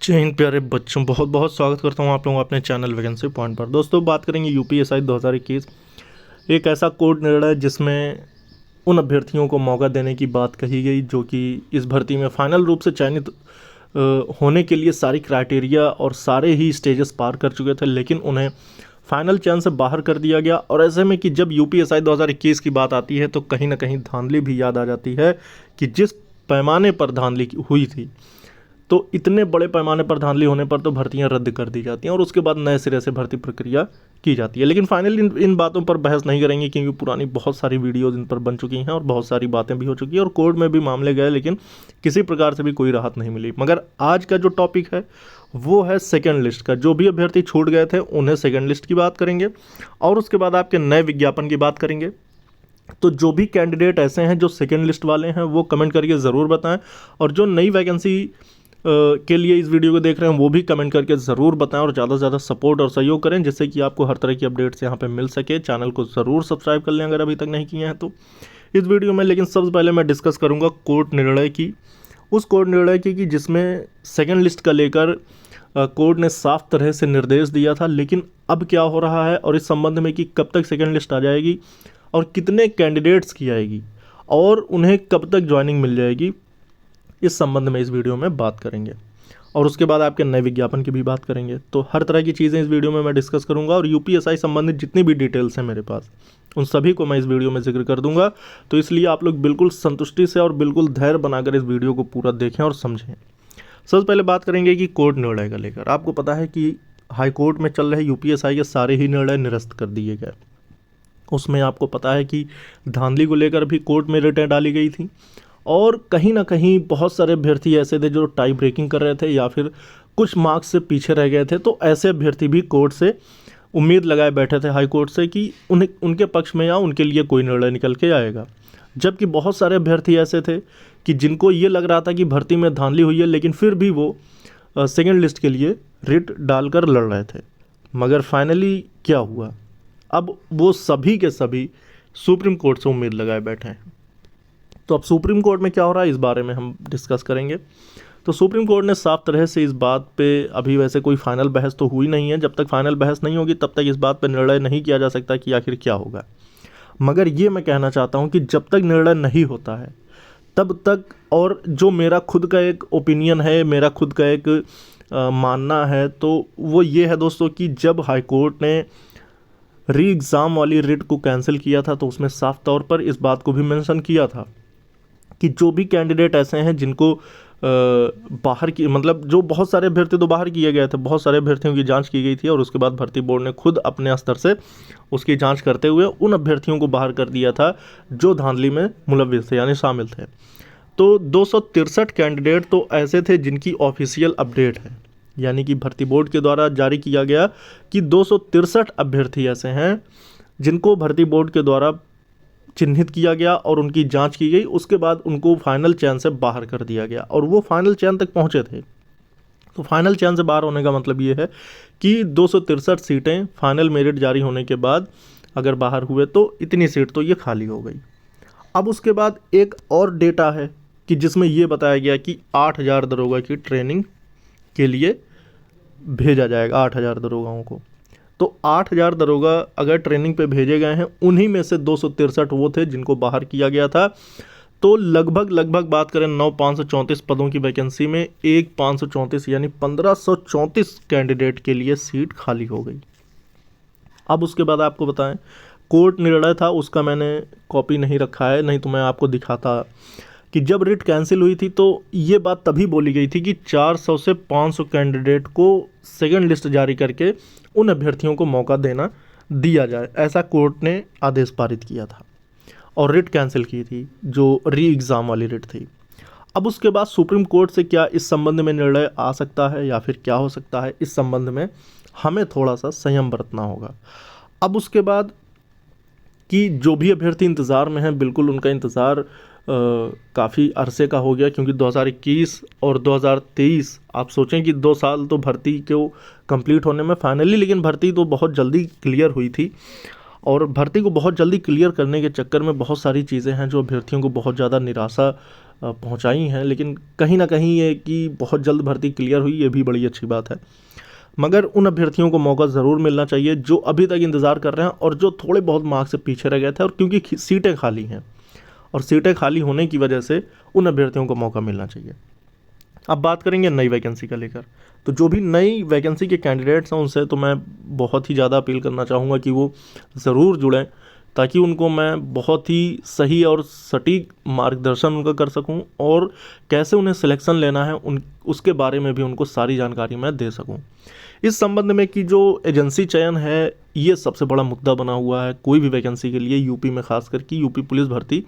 जय हिंद प्यारे बच्चों, बहुत बहुत स्वागत करता हूं आप लोगों को अपने चैनल वैकेंसी पॉइंट पर। दोस्तों बात करेंगे यूपीएससी 2021, एक ऐसा कोर्ट निर्णय जिसमें उन अभ्यर्थियों को मौका देने की बात कही गई जो कि इस भर्ती में फाइनल रूप से चयनित होने के लिए सारी क्राइटेरिया और सारे ही स्टेजेस पार कर चुके थे, लेकिन उन्हें फाइनल चयन से बाहर कर दिया गया। और ऐसे में कि जब यूपीएससी 2021 की बात आती है तो कहीं ना कहीं धांधली भी याद आ जाती है कि जिस पैमाने पर धांधली हुई थी, तो इतने बड़े पैमाने पर धांधली होने पर तो भर्तियां रद्द कर दी जाती हैं और उसके बाद नए सिरे से भर्ती प्रक्रिया की जाती है। लेकिन फाइनली इन बातों पर बहस नहीं करेंगे क्योंकि पुरानी बहुत सारी वीडियोज़ इन पर बन चुकी हैं और बहुत सारी बातें भी हो चुकी हैं और कोर्ट में भी मामले गए, लेकिन किसी प्रकार से भी कोई राहत नहीं मिली। मगर आज का जो टॉपिक है वो है सेकेंड लिस्ट का। जो भी अभ्यर्थी छूट गए थे उन्हें सेकेंड लिस्ट की बात करेंगे और उसके बाद आपके नए विज्ञापन की बात करेंगे। तो जो भी कैंडिडेट ऐसे हैं जो सेकेंड लिस्ट वाले हैं वो कमेंट करके ज़रूर बताएं, और जो नई वैकेंसी के लिए इस वीडियो को देख रहे हैं वो भी कमेंट करके ज़रूर बताएं और ज़्यादा से ज़्यादा सपोर्ट और सहयोग करें जिससे कि आपको हर तरह की अपडेट्स यहाँ पे मिल सके। चैनल को ज़रूर सब्सक्राइब कर लें अगर अभी तक नहीं किए हैं तो इस वीडियो में। लेकिन सबसे पहले मैं डिस्कस करूँगा कोर्ट निर्णय की, उस कोर्ट निर्णय की कि जिसमें सेकेंड लिस्ट का लेकर कोर्ट ने साफ तरह से निर्देश दिया था। लेकिन अब क्या हो रहा है और इस संबंध में कि कब तक सेकेंड लिस्ट आ जाएगी और कितने कैंडिडेट्स की आएगी और उन्हें कब तक ज्वाइनिंग मिल जाएगी, इस संबंध में इस वीडियो में बात करेंगे। और उसके बाद आपके नए विज्ञापन की भी बात करेंगे। तो हर तरह की चीज़ें इस वीडियो में मैं डिस्कस करूंगा और यूपीएससी संबंधित जितनी भी डिटेल्स हैं मेरे पास उन सभी को मैं इस वीडियो में जिक्र कर दूंगा। तो इसलिए आप लोग बिल्कुल संतुष्टि से और बिल्कुल धैर्य बनाकर इस वीडियो को पूरा देखें और समझें। सबसे पहले बात करेंगे कि कोर्ट निर्णय का लेकर। आपको पता है कि हाई कोर्ट में चल रहे यूपीएससी के सारे ही निर्णय निरस्त कर दिए गए। उसमें आपको पता है कि धांधली को लेकर भी कोर्ट में रिटें डाली गई थी और कहीं ना कहीं बहुत सारे अभ्यर्थी ऐसे थे जो टाई ब्रेकिंग कर रहे थे या फिर कुछ मार्क्स से पीछे रह गए थे। तो ऐसे अभ्यर्थी भी कोर्ट से उम्मीद लगाए बैठे थे हाई कोर्ट से कि उनके पक्ष में या उनके लिए कोई निर्णय निकल के आएगा। जबकि बहुत सारे अभ्यर्थी ऐसे थे कि जिनको ये लग रहा था कि भर्ती में धांधली हुई है, लेकिन फिर भी वो सेकेंड लिस्ट के लिए रिट डालकर लड़ रहे थे। मगर फाइनली क्या हुआ, अब वो सभी के सभी सुप्रीम कोर्ट से उम्मीद लगाए बैठे हैं। तो अब सुप्रीम कोर्ट में क्या हो रहा है इस बारे में हम डिस्कस करेंगे। तो सुप्रीम कोर्ट ने साफ तरह से इस बात पे, अभी वैसे कोई फाइनल बहस तो हुई नहीं है, जब तक फाइनल बहस नहीं होगी तब तक इस बात पे निर्णय नहीं किया जा सकता कि आखिर क्या होगा। मगर ये मैं कहना चाहता हूँ कि जब तक निर्णय नहीं होता है तब तक, और जो मेरा खुद का एक ओपिनियन है, मेरा खुद का एक मानना है, तो वो ये है दोस्तों कि जब हाई कोर्ट ने री एग्ज़ाम वाली रिट को कैंसिल किया था तो उसमें साफ तौर पर इस बात को भी मेंशन किया था कि जो भी कैंडिडेट ऐसे हैं जिनको बाहर की, मतलब जो बहुत सारे अभ्यर्थी तो बाहर किए गए थे, बहुत सारे अभ्यर्थियों की जांच की गई थी और उसके बाद भर्ती बोर्ड ने खुद अपने स्तर से उसकी जांच करते हुए उन अभ्यर्थियों को बाहर कर दिया था जो धांधली में मुलव्विस थे यानी शामिल थे। तो 263 कैंडिडेट तो ऐसे थे जिनकी ऑफिशियल अपडेट है, यानी कि भर्ती बोर्ड के द्वारा जारी किया गया कि 263 अभ्यर्थी ऐसे हैं जिनको भर्ती बोर्ड के द्वारा चिन्हित किया गया और उनकी जांच की गई। उसके बाद उनको फाइनल चयन से बाहर कर दिया गया और वो फाइनल चयन तक पहुंचे थे। तो फाइनल चयन से बाहर होने का मतलब ये है कि 263 सीटें फाइनल मेरिट जारी होने के बाद अगर बाहर हुए तो इतनी सीट तो ये खाली हो गई। अब उसके बाद एक और डेटा है कि जिसमें ये बताया गया कि 8000 दरोगा की ट्रेनिंग के लिए भेजा जाएगा, 8000 दरोगाओं को। तो 8000 दरोगा अगर ट्रेनिंग पे भेजे गए हैं, उन्हीं में से 263 वो थे जिनको बाहर किया गया था। तो लगभग बात करें 9534 पदों की वैकेंसी में 1534 यानी 1534 कैंडिडेट के लिए सीट खाली हो गई। अब उसके बाद आपको बताएं, कोर्ट निर्णय था उसका मैंने कॉपी नहीं रखा है, नहीं तो मैं आपको दिखाता कि जब रिट कैंसिल हुई थी तो ये बात तभी बोली गई थी कि 400 से 500 कैंडिडेट को सेकेंड लिस्ट जारी करके उन अभ्यर्थियों को मौका दिया जाए, ऐसा कोर्ट ने आदेश पारित किया था और रिट कैंसिल की थी जो री एग्ज़ाम वाली रिट थी। अब उसके बाद सुप्रीम कोर्ट से क्या इस संबंध में निर्णय आ सकता है या फिर क्या हो सकता है, इस संबंध में हमें थोड़ा सा संयम बरतना होगा। अब उसके बाद कि जो भी अभ्यर्थी इंतज़ार में हैं, बिल्कुल उनका इंतज़ार काफ़ी अरसे का हो गया, क्योंकि 2021 और 2023 आप सोचें कि 2 साल तो भर्ती को कंप्लीट होने में फाइनली, लेकिन भर्ती तो बहुत जल्दी क्लियर हुई थी और भर्ती को बहुत जल्दी क्लियर करने के चक्कर में बहुत सारी चीज़ें हैं जो अभ्यर्थियों को बहुत ज़्यादा निराशा पहुंचाई हैं, लेकिन कहीं ना कहीं ये कि बहुत जल्द भर्ती क्लियर हुई, ये भी बड़ी अच्छी बात है। मगर उन अभ्यर्थियों को मौका ज़रूर मिलना चाहिए जो अभी तक इंतज़ार कर रहे हैं और जो थोड़े बहुत मार्क्स से पीछे रह गए थे, और क्योंकि सीटें खाली हैं और सीटें खाली होने की वजह से उन अभ्यर्थियों को मौका मिलना चाहिए। अब बात करेंगे नई वैकेंसी का लेकर, तो जो भी नई वैकेंसी के कैंडिडेट्स हैं उनसे तो मैं बहुत ही ज़्यादा अपील करना चाहूँगा कि वो ज़रूर जुड़ें, ताकि उनको मैं बहुत ही सही और सटीक मार्गदर्शन उनका कर सकूं, और कैसे उन्हें सिलेक्शन लेना है उसके बारे में भी उनको सारी जानकारी मैं दे सकूं। इस संबंध में कि जो एजेंसी चयन है ये सबसे बड़ा मुद्दा बना हुआ है कोई भी वैकेंसी के लिए, यूपी में खासकर कि यूपी पुलिस भर्ती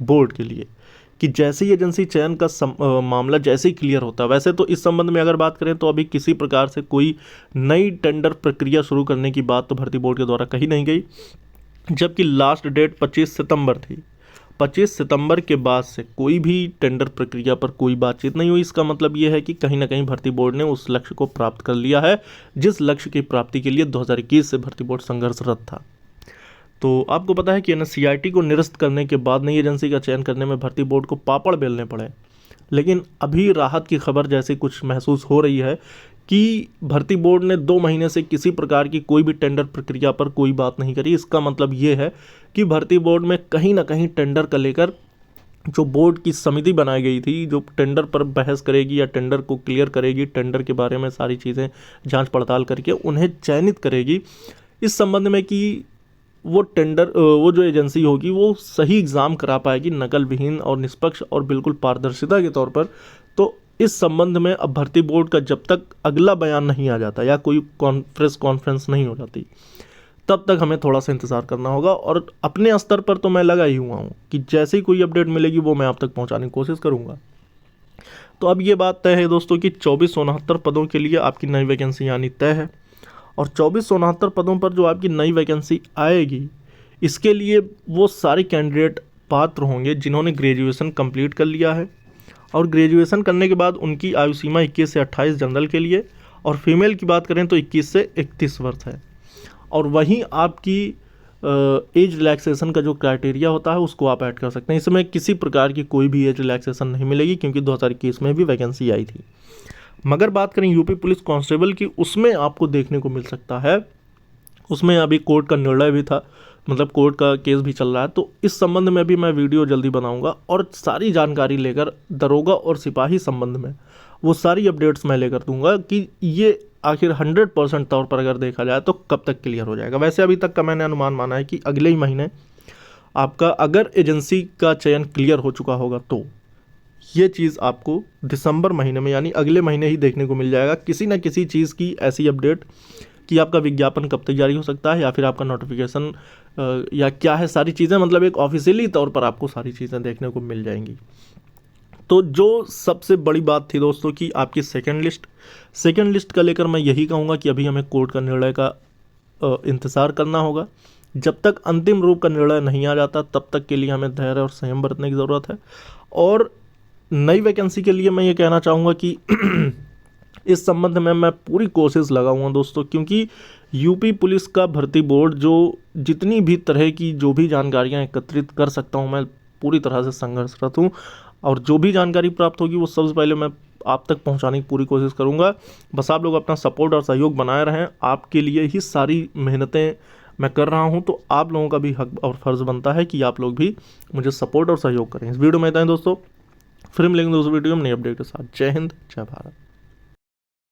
बोर्ड के लिए, कि जैसे ही एजेंसी चयन का मामला जैसे ही क्लियर होता है। वैसे तो इस संबंध में अगर बात करें तो अभी किसी प्रकार से कोई नई टेंडर प्रक्रिया शुरू करने की बात तो भर्ती बोर्ड के द्वारा कही नहीं गई, जबकि लास्ट डेट 25 सितंबर थी। 25 सितंबर के बाद से कोई भी टेंडर प्रक्रिया पर कोई बातचीत नहीं हुई। इसका मतलब ये है कि कहीं ना कहीं भर्ती बोर्ड ने उस लक्ष्य को प्राप्त कर लिया है जिस लक्ष्य की प्राप्ति के लिए 2021 से भर्ती बोर्ड संघर्षरत था। तो आपको पता है कि एनसीईआरटी को निरस्त करने के बाद नई एजेंसी का चयन करने में भर्ती बोर्ड को पापड़ बेलने पड़े, लेकिन अभी राहत की खबर जैसे कुछ महसूस हो रही है कि भर्ती बोर्ड ने 2 महीने से किसी प्रकार की कोई भी टेंडर प्रक्रिया पर कोई बात नहीं करी। इसका मतलब ये है कि भर्ती बोर्ड में कहीं ना कहीं टेंडर का लेकर जो बोर्ड की समिति बनाई गई थी, जो टेंडर पर बहस करेगी या टेंडर को क्लियर करेगी, टेंडर के बारे में सारी चीज़ें जांच पड़ताल करके उन्हें चयनित करेगी, इस संबंध में कि वो जो एजेंसी होगी वो सही एग्ज़ाम करा पाएगी नकल विहीन और निष्पक्ष और बिल्कुल पारदर्शिता के तौर पर। तो इस संबंध में अब भर्ती बोर्ड का जब तक अगला बयान नहीं आ जाता या कोई कॉन्फ्रेंस नहीं हो जाती, तब तक हमें थोड़ा सा इंतज़ार करना होगा। और अपने स्तर पर तो मैं लगा ही हुआ हूँ कि जैसे ही कोई अपडेट मिलेगी वो मैं आप तक पहुँचाने की कोशिश करूँगा। तो अब ये बात तय है दोस्तों कि 2469 पदों के लिए आपकी नई वैकेंसी यानी तय है, और 2469 पदों पर जो आपकी नई वैकेंसी आएगी इसके लिए वो सारे कैंडिडेट पात्र होंगे जिन्होंने ग्रेजुएशन कंप्लीट कर लिया है, और ग्रेजुएशन करने के बाद उनकी आयु सीमा 21 से 28 जनरल के लिए, और फीमेल की बात करें तो 21 से 31 वर्ष है। और वहीं आपकी एज रिलैक्सेशन का जो क्राइटेरिया होता है उसको आप ऐड कर सकते हैं। इसमें किसी प्रकार की कोई भी एज रिलैक्सेशन नहीं मिलेगी क्योंकि 2021 में भी वैकेंसी आई थी। मगर बात करें यूपी पुलिस कांस्टेबल की, उसमें आपको देखने को मिल सकता है, उसमें अभी कोर्ट का निर्णय भी था, मतलब कोर्ट का केस भी चल रहा है। तो इस संबंध में भी मैं वीडियो जल्दी बनाऊंगा और सारी जानकारी लेकर दरोगा और सिपाही संबंध में वो सारी अपडेट्स मैं लेकर दूंगा कि ये आखिर 100% तौर पर अगर देखा जाए तो कब तक क्लियर हो जाएगा। वैसे अभी तक का मैंने अनुमान माना है कि अगले ही महीने आपका अगर एजेंसी का चयन क्लियर हो चुका होगा तो ये चीज़ आपको दिसंबर महीने में यानी अगले महीने ही देखने को मिल जाएगा किसी न किसी चीज़ की ऐसी अपडेट कि आपका विज्ञापन कब तक जारी हो सकता है या फिर आपका नोटिफिकेशन या क्या है, सारी चीज़ें मतलब एक ऑफिशियली तौर पर आपको सारी चीज़ें देखने को मिल जाएंगी। तो जो सबसे बड़ी बात थी दोस्तों कि आपकी सेकंड लिस्ट का लेकर मैं यही कहूँगा कि अभी हमें कोर्ट का निर्णय का इंतज़ार करना होगा। जब तक अंतिम रूप का निर्णय नहीं आ जाता तब तक के लिए हमें धैर्य और संयम बरतने की ज़रूरत है। और नई वैकेंसी के लिए मैं ये कहना चाहूँगा कि इस संबंध में मैं पूरी कोशिश लगाऊंगा दोस्तों, क्योंकि यूपी पुलिस का भर्ती बोर्ड जो जितनी भी तरह की जो भी जानकारियां एकत्रित कर सकता हूं मैं पूरी तरह से संघर्षरत हूं, और जो भी जानकारी प्राप्त होगी वो सबसे पहले मैं आप तक पहुंचाने की पूरी कोशिश करूंगा। बस आप लोग अपना सपोर्ट और सहयोग बनाए रहें, आपके लिए ही सारी मेहनतें मैं कर रहा हूं, तो आप लोगों का भी हक और फ़र्ज़ बनता है कि आप लोग भी मुझे सपोर्ट और सहयोग करें। इस वीडियो में इतना ही दोस्तों, फिर मिलेंगे दोस्तों वीडियो में नई अपडेट के साथ। जय हिंद, जय भारत।